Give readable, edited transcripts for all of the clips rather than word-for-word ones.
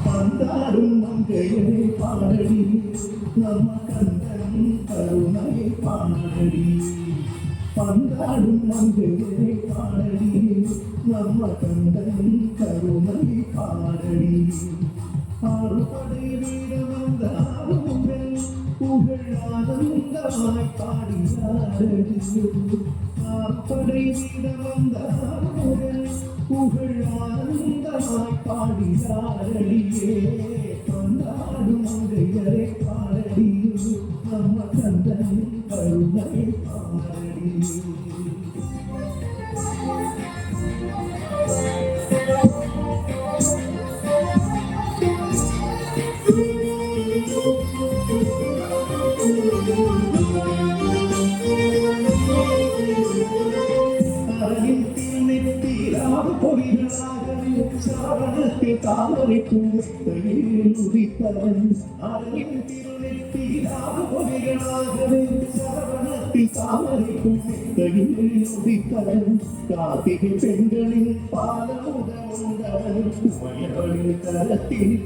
பந்தாடும் மங்கையரை பாடடி நம்ம கந்தன் கருணையை பாடடி பந்தாடும் மங்கையரை பாடடி நம்ம கந்தன் கருணையை பாடடி ஆறுபடை வீர வந்தாருங்கள் புகழ் ஆனந்தமாய் பாடினாரடி ஆறுபடை வீர வந்தாருங்கள் புகழ் ஆனந்தமாய் பாடினாரடியே கொண்டாடும் மங்கையரை பாடடி நம்ம கந்தன் கருணை பாடடி தாமரை பூத்தையில் உதித்தவன் அருளின் திருநெற்றியாக பொறிகளாகவே சரவணத்தில் தாமரை பூத்தையில் உதித்தவன் கார்த்திகை பெண்களின் பாலமுதவன் மயவனின் கரத்தில்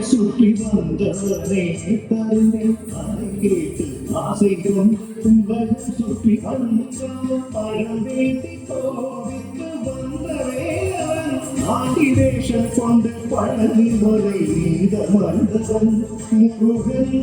சுற்றி வந்தவனே தருணை அதை கேட்டு ஆசை கொண்டு சுற்றி வந்த பழம் வேண்டி கோவித்து வந்தவே ஆண்டி வேஷம் கொண்டு பழனி முறை நீந்த வந்தவன் முருகன்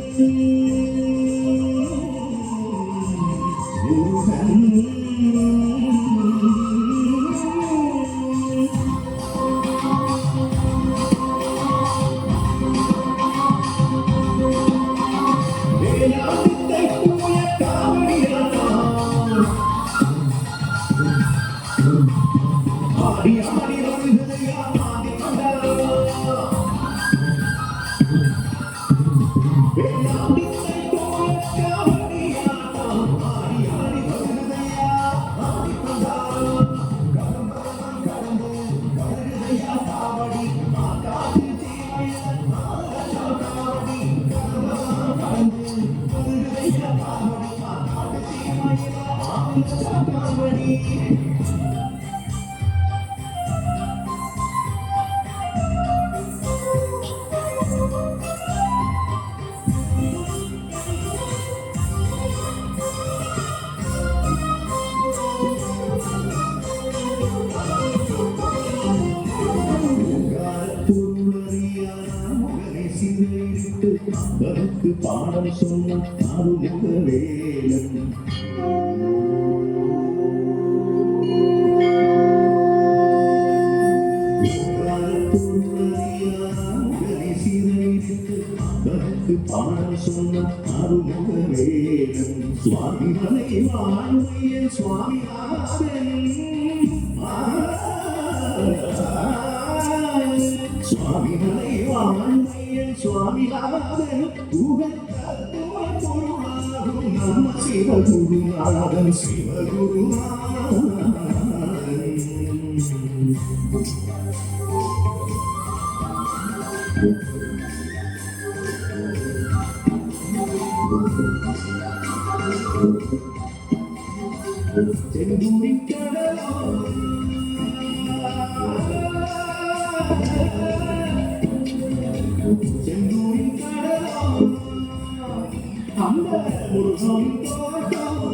பாடம் சொன்ன அருமுகவேலன் பாடம் சொன்ன அருமுகவேலன் சுவாமி மலை வாழ்மையன் சுவாமி சுவாமி மலை வாழ்மையன் சுவாமி நம்ம சிவகுருநாதன் சிவகுருநாதன் செந்தூரின் கடலோ செந்தூரின் கடலோ அந்த முருகனின் தோட்டம்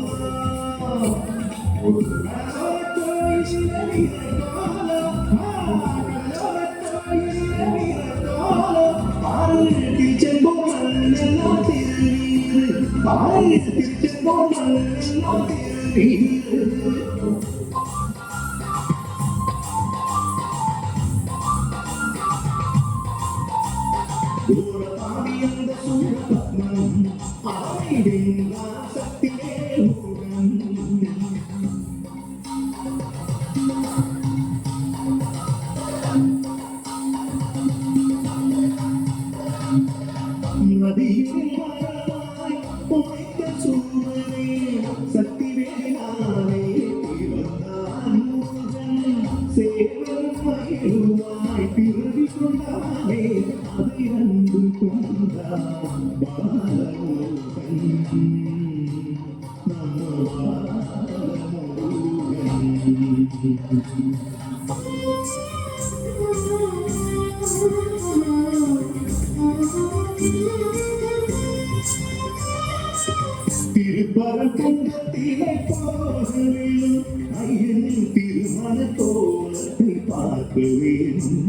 திருப்பரங்குன்றத்திலே போகிறேன் ஐயன் திருமண தோழத்தை பார்க்க வேணும்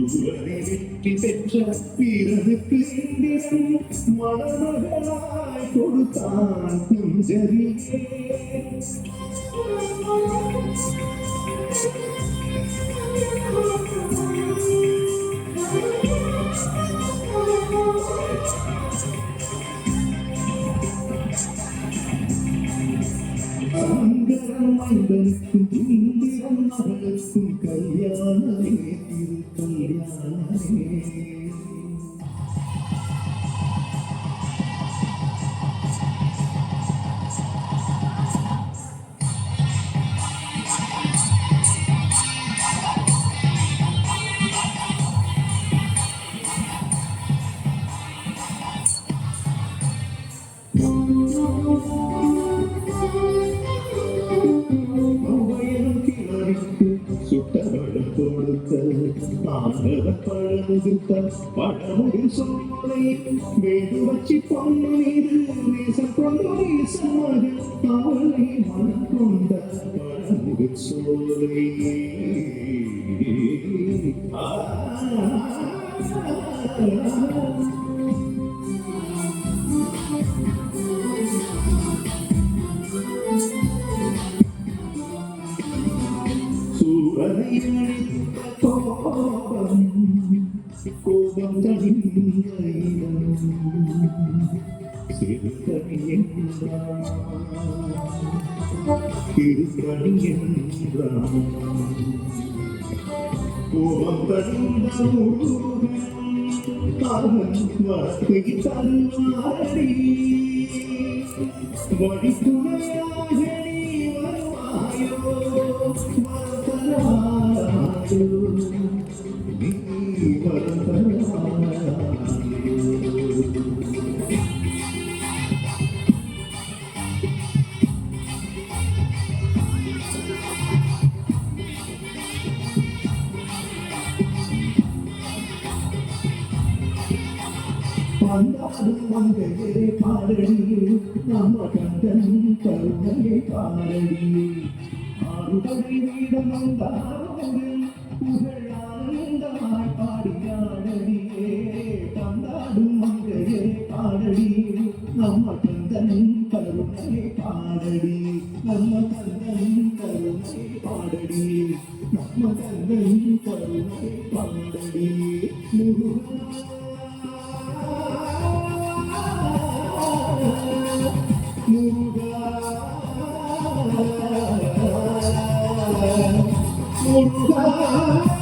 சூரனை வெற்றி பெற்ற வீரனுக்கு இந்திரன் மணமகளாய் கொடுத்தான் குஞ்சரியே சங்கரம் மைந்தனுக்கும் இந்திரன் மகளுக்கும் கல்யாணமே திரு கல்யாணமே பழமுடில் சோலை வேடு வச்சி பொண்ணு மீது நேசம் கொண்டு நேசமாக அவளை மனம் கொண்ட பழமுடில் சோலை சூரனை அழித்த கோபம் கோபம் தனிந்த இடம் சிறுகணி என்றான் திருக்கணி என்றான் கோபம் தனிந்த முருகன் அவன் வார்த்தை தருவாரடி வழித்துணையாக நீ வருவாயோ வரதராயோ நீ வரதராயோ வந்தாடும் மங்கையே பாடடி நம்ம கண்டன் கருணையை பாடடி ஆறுபடி வீடம் வந்தாடும் புகழானந்தமாய் பாடியாடடியே வந்தாடும் மங்கையே பாடடி நம்ம கண்டன் கருணையை பாடடி நம்ம கண்டன் கருணை பாடடி நம்ம கண்டன் கருணை பாடடி முருகா Muruga